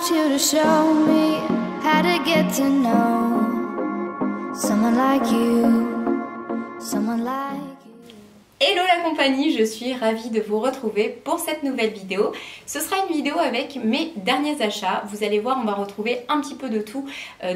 want you to show me how to get to know someone like you, someone like you. Hello la compagnie, je suis ravie de vous retrouver pour cette nouvelle vidéo. Ce sera une vidéo avec mes derniers achats. Vous allez voir, on va retrouver un petit peu de tout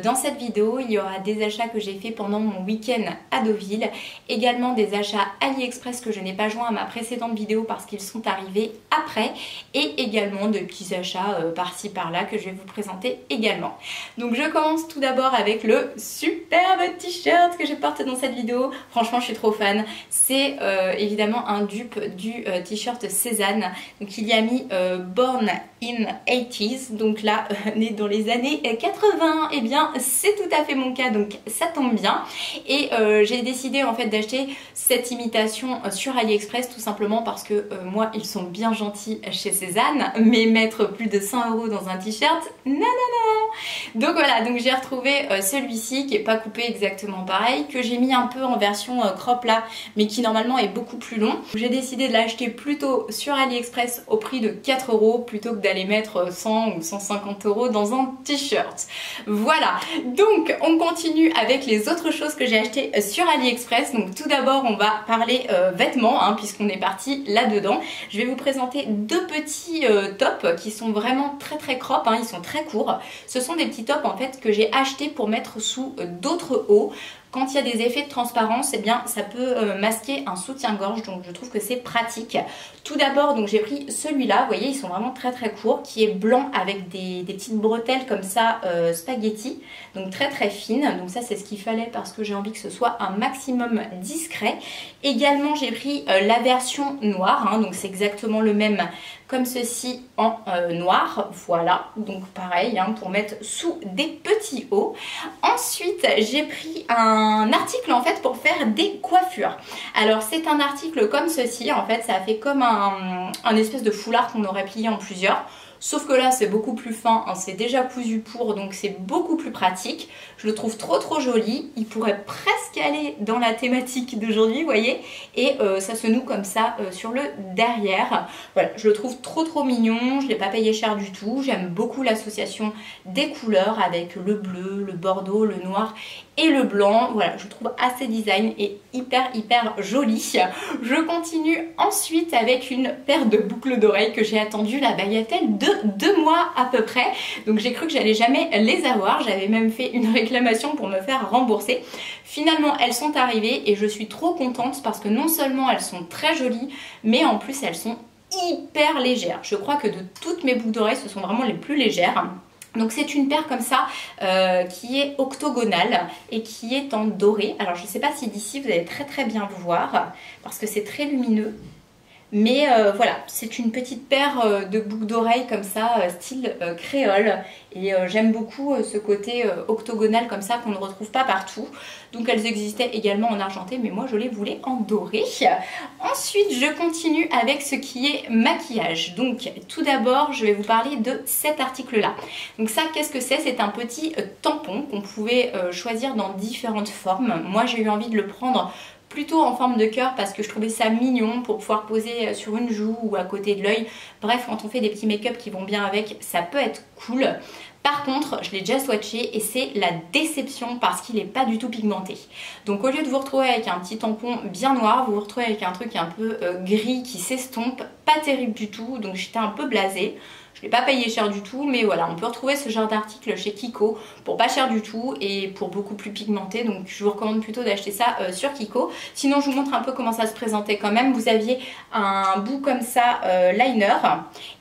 dans cette vidéo. Il y aura des achats que j'ai fait pendant mon week-end à Deauville. Également des achats AliExpress que je n'ai pas joints à ma précédente vidéo parce qu'ils sont arrivés après. Et également de petits achats par-ci par-là que je vais vous présenter également. Donc je commence tout d'abord avec le superbe t-shirt que je porte dans cette vidéo. Franchement, je suis trop fan. C'est évidemment un dupe du t-shirt Cézanne. Donc il y a mis Born in 80s, donc là né dans les années 80. Et bien c'est tout à fait mon cas, donc ça tombe bien. Et j'ai décidé en fait d'acheter cette imitation sur AliExpress tout simplement parce que moi ils sont bien gentils chez Cézanne, mais mettre plus de 100 € dans un t-shirt, non non non. Donc voilà, donc j'ai retrouvé celui-ci qui est pas coupé exactement pareil, que j'ai mis un peu en version crop là, mais qui normalement est beaucoup plus long. J'ai décidé de l'acheter plutôt sur AliExpress au prix de 4 € plutôt que d'aller mettre 100 ou 150 € dans un t-shirt. Voilà, donc on continue avec les autres choses que j'ai achetées sur AliExpress. Donc tout d'abord on va parler vêtements hein, puisqu'on est parti là-dedans. Je vais vous présenter deux petits tops qui sont vraiment très crop, hein, ils sont très courts. Ce sont des petits tops en fait que j'ai achetés pour mettre sous d'autres hauts. Quand il y a des effets de transparence, eh bien ça peut masquer un soutien-gorge, donc je trouve que c'est pratique. Tout d'abord, donc j'ai pris celui-là, vous voyez, ils sont vraiment très courts, qui est blanc avec des petites bretelles comme ça, spaghetti, donc très fines. Donc ça c'est ce qu'il fallait parce que j'ai envie que ce soit un maximum discret. Également j'ai pris la version noire, hein, donc c'est exactement le même comme ceci en noir, voilà, donc pareil hein, pour mettre sous des petits hauts. Ensuite j'ai pris un article en fait pour faire des coiffures. Alors c'est un article comme ceci, en fait ça fait comme un espèce de foulard qu'on aurait plié en plusieurs. Sauf que là c'est beaucoup plus fin, hein, c'est déjà cousu pour, donc c'est beaucoup plus pratique. Je le trouve trop joli, il pourrait presque aller dans la thématique d'aujourd'hui, vous voyez. Et ça se noue comme ça sur le derrière. Voilà, je le trouve trop mignon, je ne l'ai pas payé cher du tout. J'aime beaucoup l'association des couleurs avec le bleu, le bordeaux, le noir et le blanc. Voilà, je le trouve assez design et hyper joli. Je continue ensuite avec une paire de boucles d'oreilles que j'ai attendu la bagatelle de 2 mois à peu près. Donc j'ai cru que j'allais jamais les avoir. J'avais même fait une réclamation pour me faire rembourser. Finalement elles sont arrivées et je suis trop contente parce que non seulement elles sont très jolies, mais en plus elles sont hyper légères. Je crois que de toutes mes boucles d'oreilles ce sont vraiment les plus légères. Donc c'est une paire comme ça qui est octogonale et qui est en doré. Alors je ne sais pas si d'ici vous allez très bien voir parce que c'est très lumineux. Mais voilà, c'est une petite paire de boucles d'oreilles comme ça, style créole. Et j'aime beaucoup ce côté octogonal comme ça qu'on ne retrouve pas partout. Donc elles existaient également en argenté, mais moi je les voulais en doré. Ensuite, je continue avec ce qui est maquillage. Donc tout d'abord, je vais vous parler de cet article-là. Donc ça, qu'est-ce que c'est? C'est un petit tampon qu'on pouvait choisir dans différentes formes. Moi, j'ai eu envie de le prendre plutôt en forme de cœur parce que je trouvais ça mignon pour pouvoir poser sur une joue ou à côté de l'œil. Bref, quand on fait des petits make-up qui vont bien avec, ça peut être cool. Par contre, je l'ai déjà swatché et c'est la déception parce qu'il n'est pas du tout pigmenté. Donc au lieu de vous retrouver avec un petit tampon bien noir, vous vous retrouvez avec un truc un peu gris qui s'estompe, pas terrible du tout, donc j'étais un peu blasée. Je ne l'ai pas payé cher du tout, mais voilà, on peut retrouver ce genre d'article chez Kiko pour pas cher du tout et pour beaucoup plus pigmenté. Donc je vous recommande plutôt d'acheter ça sur Kiko. Sinon, je vous montre un peu comment ça se présentait quand même. Vous aviez un bout comme ça, liner,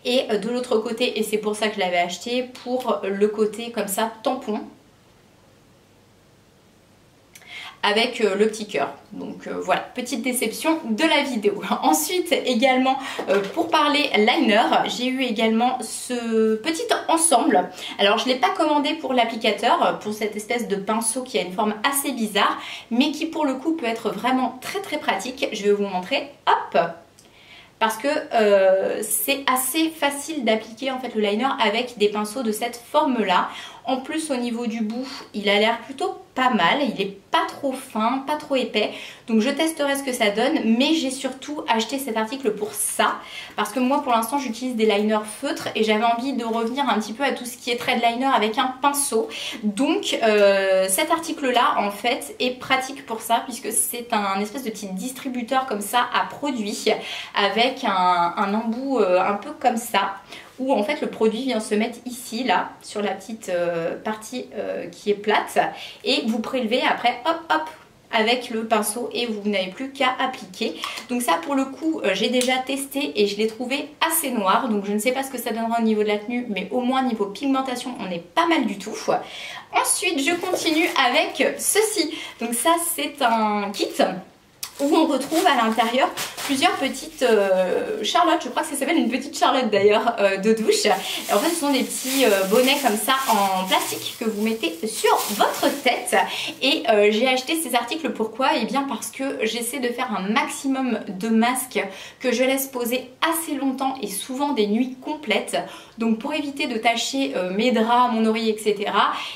et de l'autre côté, et c'est pour ça que je l'avais acheté, pour le côté comme ça, tampon, avec le petit cœur. Donc voilà, petite déception de la vidéo. Ensuite également pour parler liner, j'ai eu également ce petit ensemble. Alors je ne l'ai pas commandé pour l'applicateur, pour cette espèce de pinceau qui a une forme assez bizarre, mais qui pour le coup peut être vraiment très pratique. Je vais vous montrer, hop, parce que c'est assez facile d'appliquer en fait le liner avec des pinceaux de cette forme là. En plus au niveau du bout, il a l'air plutôt pas mal, il est pas trop fin, pas trop épais, donc je testerai ce que ça donne, mais j'ai surtout acheté cet article pour ça, parce que moi pour l'instant j'utilise des liners feutres et j'avais envie de revenir un petit peu à tout ce qui est thread liner avec un pinceau, donc cet article là en fait est pratique pour ça, puisque c'est un espèce de petit distributeur comme ça à produits, avec un embout un peu comme ça, où en fait le produit vient se mettre ici, là, sur la petite partie qui est plate, et vous prélevez après, hop hop, avec le pinceau et vous n'avez plus qu'à appliquer. Donc ça pour le coup j'ai déjà testé et je l'ai trouvé assez noir, donc je ne sais pas ce que ça donnera au niveau de la tenue, mais au moins niveau pigmentation on est pas mal du tout. Ensuite je continue avec ceci, donc ça c'est un kit où on retrouve à l'intérieur plusieurs petites charlottes, je crois que ça s'appelle une petite charlotte d'ailleurs de douche. Et en fait ce sont des petits bonnets comme ça en plastique que vous mettez sur votre tête. Et j'ai acheté ces articles pourquoi? Et bien parce que j'essaie de faire un maximum de masques que je laisse poser assez longtemps et souvent des nuits complètes. Donc pour éviter de tacher mes draps, mon oreiller, etc.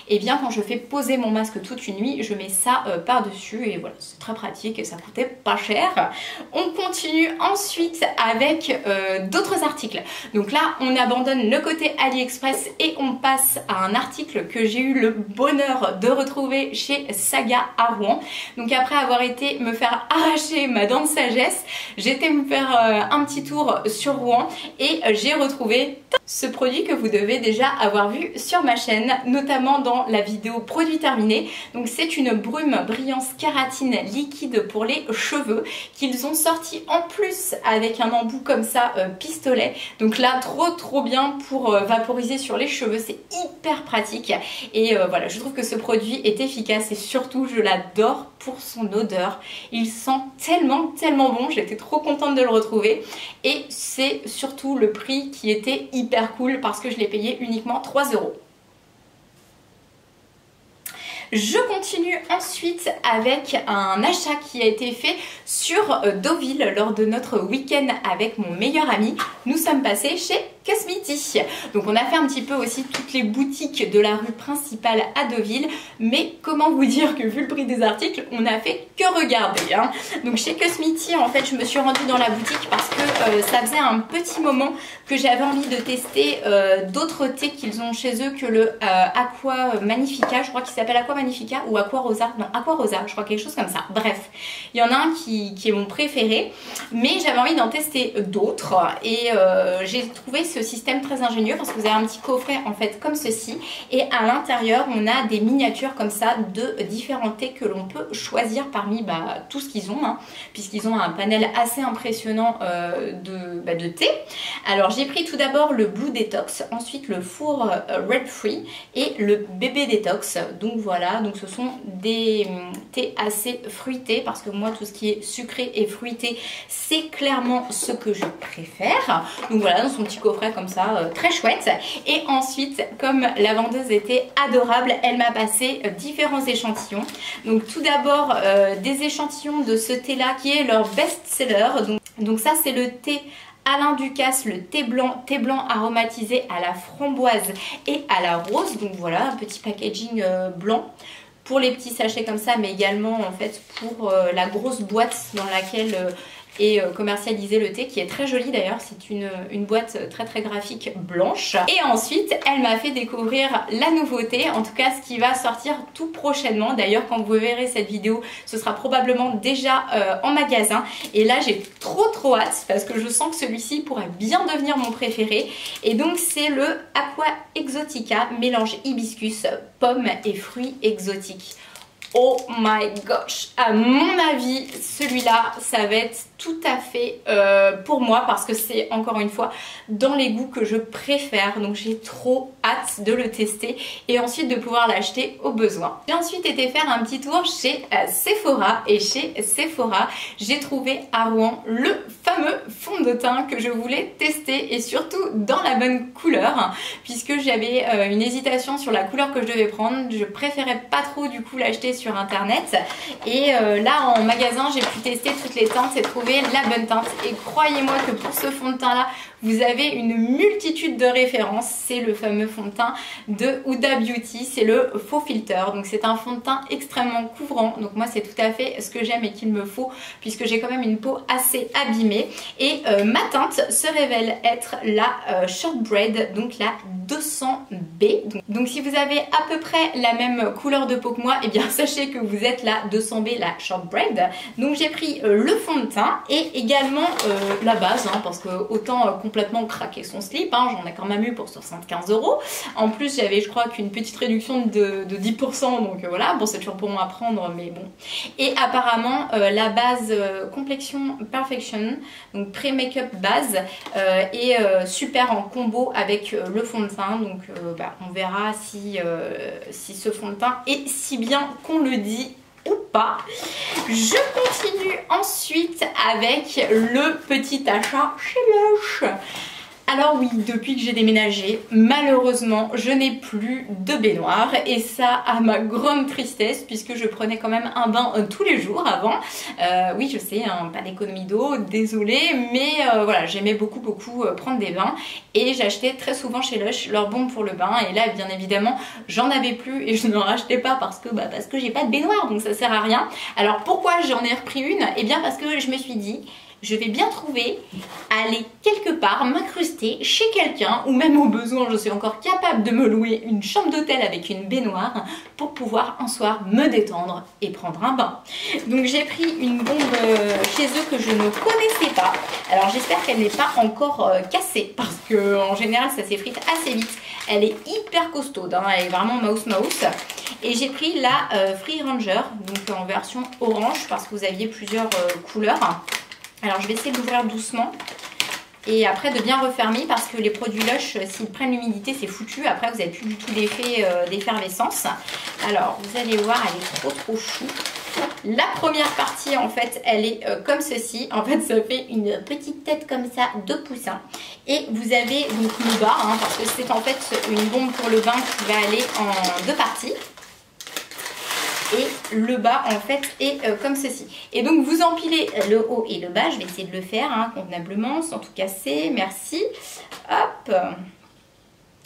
Et bien quand je fais poser mon masque toute une nuit, je mets ça par dessus et voilà, c'est très pratique et ça coûtait pas cher. On continue ensuite avec d'autres articles. Donc là on abandonne le côté AliExpress et on passe à un article que j'ai eu le bonheur de retrouver chez Saga à Rouen. Donc après avoir été me faire arracher ma dent de sagesse, j'étais me faire un petit tour sur Rouen et j'ai retrouvé ce produit que vous devez déjà avoir vu sur ma chaîne, notamment dans la vidéo produit terminé. Donc c'est une brume brillance kératine liquide pour les cheveux qu'ils ont sorti en plus avec un embout comme ça pistolet. Donc là trop bien pour vaporiser sur les cheveux, c'est hyper pratique et voilà, je trouve que ce produit est efficace et surtout je l'adore pour son odeur. Il sent tellement bon, j'étais trop contente de le retrouver et c'est surtout le prix qui était hyper cool parce que je l'ai payé uniquement 3 €. Je continue ensuite avec un achat qui a été fait sur Deauville lors de notre week-end avec mon meilleur ami. Nous sommes passés chez Cosmiti. Donc on a fait un petit peu aussi toutes les boutiques de la rue principale à Deauville, mais comment vous dire que vu le prix des articles, on n'a fait que regarder, hein. Donc chez Cosmiti en fait je me suis rendue dans la boutique parce que ça faisait un petit moment que j'avais envie de tester d'autres thés qu'ils ont chez eux que le Aqua Magnifica, je crois qu'il s'appelle Aqua Magnifica ou Aqua Rosa, non Aqua Rosa je crois, quelque chose comme ça. Bref, il y en a un qui est mon préféré, mais j'avais envie d'en tester d'autres et j'ai trouvé ce système très ingénieux parce que vous avez un petit coffret en fait comme ceci et à l'intérieur on a des miniatures comme ça de différents thés que l'on peut choisir parmi tout ce qu'ils ont, hein, puisqu'ils ont un panel assez impressionnant de thé. Alors j'ai pris tout d'abord le Blue Detox, ensuite le Four Red Free et le Bébé Detox. Donc voilà, donc ce sont des thés assez fruités parce que moi tout ce qui est sucré et fruité c'est clairement ce que je préfère. Donc voilà, dans son petit coffret comme ça, très chouette. Et ensuite, comme la vendeuse était adorable, elle m'a passé différents échantillons. Donc tout d'abord des échantillons de ce thé là qui est leur best-seller. Donc ça c'est le thé Alain Ducasse, le thé blanc aromatisé à la framboise et à la rose. Donc voilà, un petit packaging blanc pour les petits sachets comme ça, mais également en fait pour la grosse boîte dans laquelle et commercialiser le thé, qui est très joli d'ailleurs, c'est une boîte très graphique blanche. Et ensuite elle m'a fait découvrir la nouveauté, en tout cas ce qui va sortir tout prochainement. D'ailleurs quand vous verrez cette vidéo ce sera probablement déjà en magasin et là j'ai trop hâte parce que je sens que celui-ci pourrait bien devenir mon préféré. Et donc c'est le Aqua Exotica mélange hibiscus, pommes et fruits exotiques. Oh my gosh, à mon avis celui-là ça va être tout à fait pour moi parce que c'est encore une fois dans les goûts que je préfère, donc j'ai trop hâte de le tester et ensuite de pouvoir l'acheter au besoin. J'ai ensuite été faire un petit tour chez Sephora et chez Sephora j'ai trouvé à Rouen le fameux fond de teint que je voulais tester et surtout dans la bonne couleur puisque j'avais une hésitation sur la couleur que je devais prendre. Je préférais pas trop du coup l'acheter sur internet et là en magasin j'ai pu tester toutes les teintes et trouver la bonne teinte et croyez-moi que pour ce fond de teint là vous avez une multitude de références. C'est le fameux fond de teint de Huda Beauty, c'est le faux filter. Donc c'est un fond de teint extrêmement couvrant. Donc moi c'est tout à fait ce que j'aime et qu'il me faut puisque j'ai quand même une peau assez abîmée. Et ma teinte se révèle être la Shortbraid, donc la 200B. Donc si vous avez à peu près la même couleur de peau que moi, et bien sachez que vous êtes la 200B, la Shortbraid. Donc j'ai pris le fond de teint et également la base, hein, parce que autant complètement craquer son slip, hein, j'en ai quand même eu pour 75 €. En plus j'avais je crois qu'une petite réduction de 10%, donc voilà, bon c'est toujours bon à prendre mais bon. Et apparemment la base complexion perfection, donc pré-make-up base, est super en combo avec le fond de teint. Donc on verra si ce fond de teint est si bien qu'on le dit ou pas. Je continue ensuite avec le petit achat chez Lush. Alors oui, depuis que j'ai déménagé, malheureusement, je n'ai plus de baignoire et ça à ma grande tristesse puisque je prenais quand même un bain tous les jours avant. Oui, je sais, hein, pas d'économie d'eau, désolée, mais voilà, j'aimais beaucoup prendre des bains et j'achetais très souvent chez Lush leurs bombes pour le bain et là, bien évidemment, j'en avais plus et je n'en rachetais pas parce que j'ai pas de baignoire, donc ça sert à rien. Alors pourquoi j'en ai repris une? Eh bien parce que je me suis dit, je vais bien trouver, aller quelque part, m'incruster chez quelqu'un ou même au besoin, je suis encore capable de me louer une chambre d'hôtel avec une baignoire pour pouvoir un soir me détendre et prendre un bain. Donc j'ai pris une bombe chez eux que je ne connaissais pas. Alors j'espère qu'elle n'est pas encore cassée parce que en général ça s'effrite assez vite. Elle est hyper costaude, hein, elle est vraiment mouse. Et j'ai pris la Free Ranger, donc en version orange parce que vous aviez plusieurs couleurs. Alors je vais essayer d'ouvrir doucement et après de bien refermer parce que les produits Lush, s'ils prennent l'humidité, c'est foutu. Après vous n'avez plus du tout d'effet d'effervescence. Alors vous allez voir, elle est trop chou. La première partie en fait elle est comme ceci. En fait ça fait une petite tête comme ça de poussin. Et vous avez donc le bas, hein, parce que c'est en fait une bombe pour le bain qui va aller en deux parties. Et le bas en fait est comme ceci. Et donc vous empilez le haut et le bas. Je vais essayer de le faire hein, convenablement sans tout casser. Merci. Hop.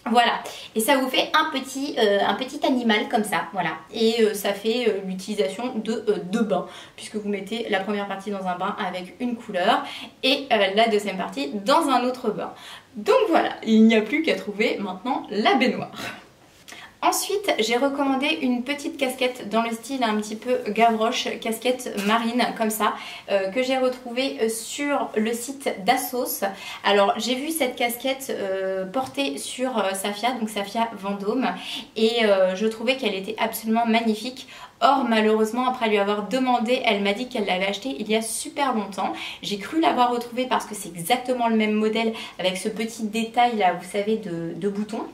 Voilà. Et ça vous fait un petit animal comme ça. Voilà. Et ça fait l'utilisation de deux bains. Puisque vous mettez la première partie dans un bain avec une couleur. Et la deuxième partie dans un autre bain. Donc voilà. Il n'y a plus qu'à trouver maintenant la baignoire. Ensuite, j'ai recommandé une petite casquette dans le style un petit peu Gavroche, casquette marine comme ça, que j'ai retrouvée sur le site d'Assos. Alors, j'ai vu cette casquette portée sur Safia, donc Safia Vendôme, et je trouvais qu'elle était absolument magnifique. Or, malheureusement, après lui avoir demandé, elle m'a dit qu'elle l'avait acheté il y a super longtemps. J'ai cru l'avoir retrouvée parce que c'est exactement le même modèle avec ce petit détail là, vous savez, de boutons.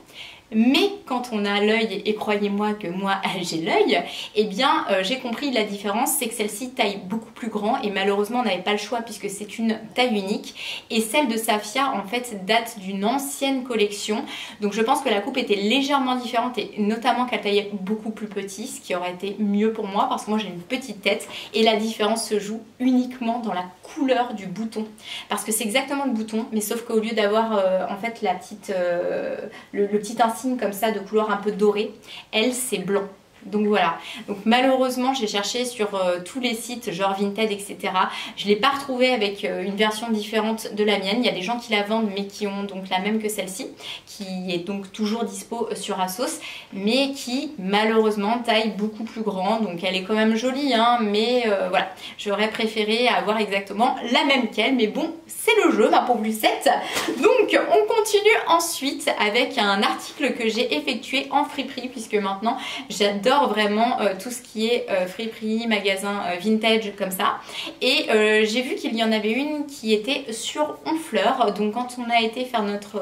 Mais quand on a l'œil, et croyez-moi que moi j'ai l'œil, eh bien j'ai compris la différence, c'est que celle-ci taille beaucoup plus grand et malheureusement on n'avait pas le choix puisque c'est une taille unique. Et celle de Safia en fait date d'une ancienne collection, donc je pense que la coupe était légèrement différente et notamment qu'elle taillait beaucoup plus petit, ce qui aurait été mieux pour moi parce que moi j'ai une petite tête et la différence se joue uniquement dans la couleur du bouton. Parce que c'est exactement le bouton, mais sauf qu'au lieu d'avoir en fait la petite, le petit insigne comme ça de couleur un peu dorée, elle c'est blanc. Donc voilà, donc malheureusement j'ai cherché sur tous les sites genre Vinted etc. Je ne l'ai pas retrouvée avec une version différente de la mienne. Il y a des gens qui la vendent mais qui ont donc la même que celle-ci, qui est donc toujours dispo sur Assos, mais qui malheureusement taille beaucoup plus grand. Donc elle est quand même jolie hein, mais voilà, j'aurais préféré avoir exactement la même qu'elle, mais bon c'est le jeu ma pauvre Lucette. Donc on continue ensuite avec un article que j'ai effectué en friperie puisque maintenant j'adore vraiment tout ce qui est friperie, magasin vintage comme ça. Et j'ai vu qu'il y en avait une qui était sur Honfleur. Donc quand on a été faire notre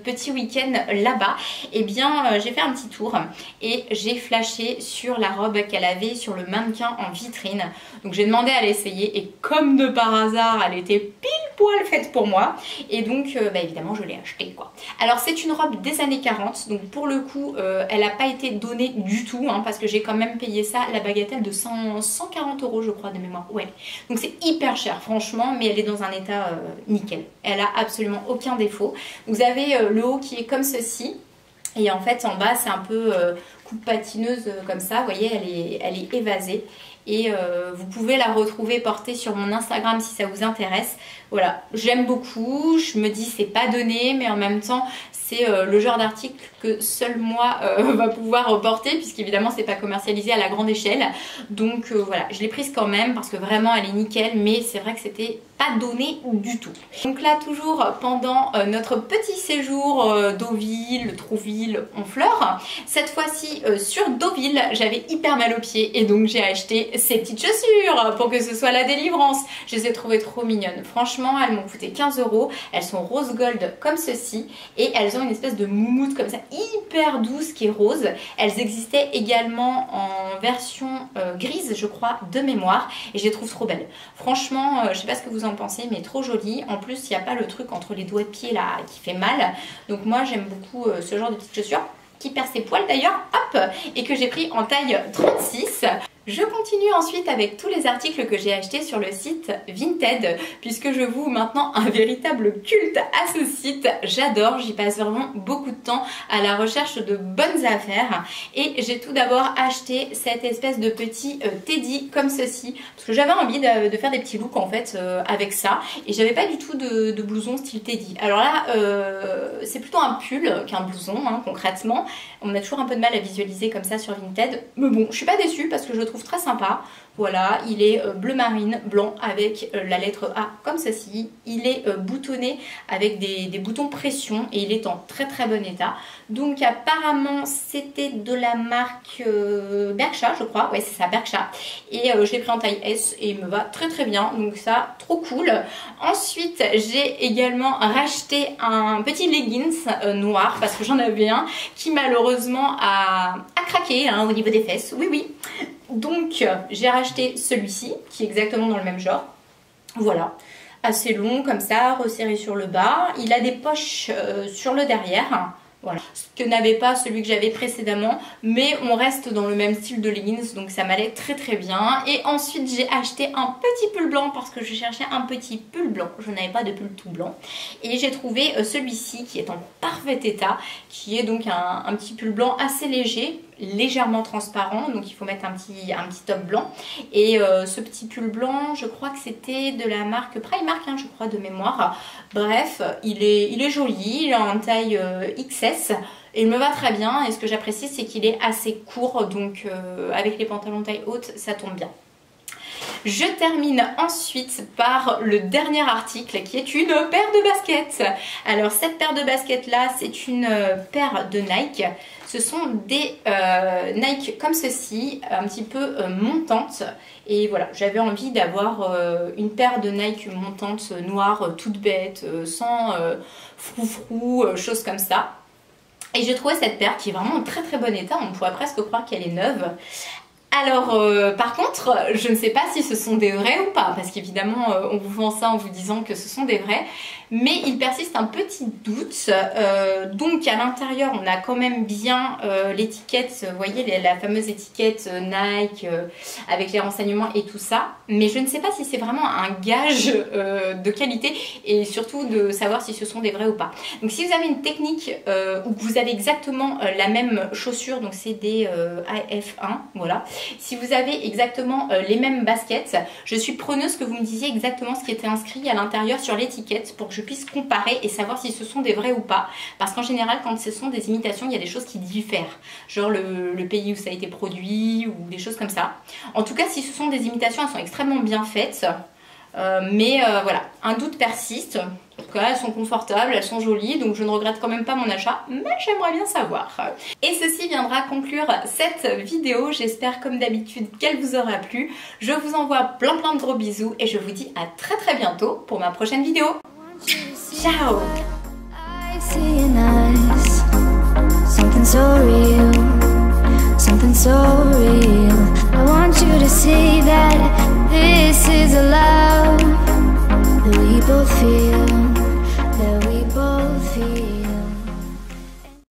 petit week-end là-bas, eh bien j'ai fait un petit tour et j'ai flashé sur la robe qu'elle avait sur le mannequin en vitrine. Donc j'ai demandé à l'essayer et comme de par hasard, elle était pile poil faite pour moi. Et donc évidemment je l'ai achetée quoi. Alors c'est une robe des années 40, donc pour le coup elle n'a pas été donnée du tout hein, parce que j'ai quand même payé ça, la bagatelle de 140 € je crois de mémoire. Ouais, donc c'est hyper cher franchement, mais elle est dans un état nickel. Elle a absolument aucun défaut. Vous avez le haut qui est comme ceci. Et en fait en bas c'est un peu coupe patineuse comme ça, vous voyez elle est évasée. Et vous pouvez la retrouver portée sur mon Instagram si ça vous intéresse. Voilà, j'aime beaucoup, je me dis c'est pas donné, mais en même temps c'est le genre d'article que seul moi va pouvoir porter, puisqu'évidemment c'est pas commercialisé à la grande échelle. Donc voilà, je l'ai prise quand même parce que vraiment elle est nickel, mais c'est vrai que c'était pas donné du tout. Donc là toujours pendant notre petit séjour Deauville, Trouville, Honfleur, cette fois-ci sur Deauville, j'avais hyper mal aux pieds et donc j'ai acheté ces petites chaussures pour que ce soit la délivrance. Je les ai trouvées trop mignonnes. Franchement, elles m'ont coûté 15 €. Elles sont rose gold comme ceci et elles ont une espèce de moumoute comme ça hyper douce qui est rose. Elles existaient également en version grise, je crois, de mémoire, et je les trouve trop belles. Franchement, je sais pas ce que vous en pensez, mais trop jolies. En plus, il n'y a pas le truc entre les doigts de pied là qui fait mal. Donc moi, j'aime beaucoup ce genre de petites chaussures qui perd ses poils d'ailleurs, hop, et que j'ai pris en taille 36. Je continue ensuite avec tous les articles que j'ai achetés sur le site Vinted, puisque je voue maintenant un véritable culte à ce site. J'adore, j'y passe vraiment beaucoup de temps à la recherche de bonnes affaires. Et j'ai tout d'abord acheté cette espèce de petit teddy comme ceci, parce que j'avais envie de faire des petits looks en fait avec ça. Et j'avais pas du tout de blouson style teddy. Alors là, c'est plutôt un pull qu'un blouson, hein, concrètement. On a toujours un peu de mal à visualiser comme ça sur Vinted. Mais bon, je suis pas déçue parce que je le trouve très sympa. Voilà, il est bleu marine, blanc avec la lettre A comme ceci. Il est boutonné avec des boutons pression et il est en très très bon état. Donc apparemment c'était de la marque Berkshire je crois. Ouais, c'est ça, Berkshire. Et je l'ai pris en taille S et il me va très très bien. Donc ça, trop cool. Ensuite j'ai également racheté un petit leggings noir parce que j'en avais un qui malheureusement a craqué hein, au niveau des fesses. Oui oui. Donc j'ai racheté celui-ci qui est exactement dans le même genre. Voilà, assez long comme ça, resserré sur le bas. Il a des poches sur le derrière. Voilà, ce que n'avait pas celui que j'avais précédemment, mais on reste dans le même style de leggings, donc ça m'allait très très bien. Et ensuite j'ai acheté un petit pull blanc parce que je cherchais un petit pull blanc, je n'avais pas de pull tout blanc. Et j'ai trouvé celui-ci qui est en parfait état, qui est donc un petit pull blanc assez léger, légèrement transparent, donc il faut mettre un petit top blanc. Et ce petit pull blanc, je crois que c'était de la marque Primark, hein, je crois de mémoire. Bref, il est joli, il est en taille XS et il me va très bien. Et ce que j'apprécie, c'est qu'il est assez court, donc avec les pantalons taille haute, ça tombe bien. Je termine ensuite par le dernier article qui est une paire de baskets. Alors cette paire de baskets là, c'est une paire de Nike. Ce sont des Nike comme ceci, un petit peu montantes. Et voilà, j'avais envie d'avoir une paire de Nike montantes noires, toute bête, sans froufrou, choses comme ça. Et j'ai trouvé cette paire qui est vraiment en très très bon état, on pourrait presque croire qu'elle est neuve. Alors par contre, je ne sais pas si ce sont des vrais ou pas, parce qu'évidemment on vous vend ça en vous disant que ce sont des vrais, mais il persiste un petit doute. Donc à l'intérieur on a quand même bien l'étiquette, vous voyez la fameuse étiquette Nike avec les renseignements et tout ça, mais je ne sais pas si c'est vraiment un gage de qualité et surtout de savoir si ce sont des vrais ou pas. Donc si vous avez une technique où vous avez exactement la même chaussure, donc c'est des AF1, voilà. Si vous avez exactement les mêmes baskets, je suis preneuse que vous me disiez exactement ce qui était inscrit à l'intérieur sur l'étiquette pour que je puisse comparer et savoir si ce sont des vrais ou pas. Parce qu'en général, quand ce sont des imitations, il y a des choses qui diffèrent. Genre le pays où ça a été produit ou des choses comme ça. En tout cas, si ce sont des imitations, elles sont extrêmement bien faites. Voilà, un doute persiste. En tout cas, elles sont confortables, elles sont jolies, donc je ne regrette quand même pas mon achat, mais j'aimerais bien savoir. Et ceci viendra conclure cette vidéo. J'espère comme d'habitude qu'elle vous aura plu. Je vous envoie plein de gros bisous et je vous dis à très très bientôt pour ma prochaine vidéo. Ciao! Something so real, something so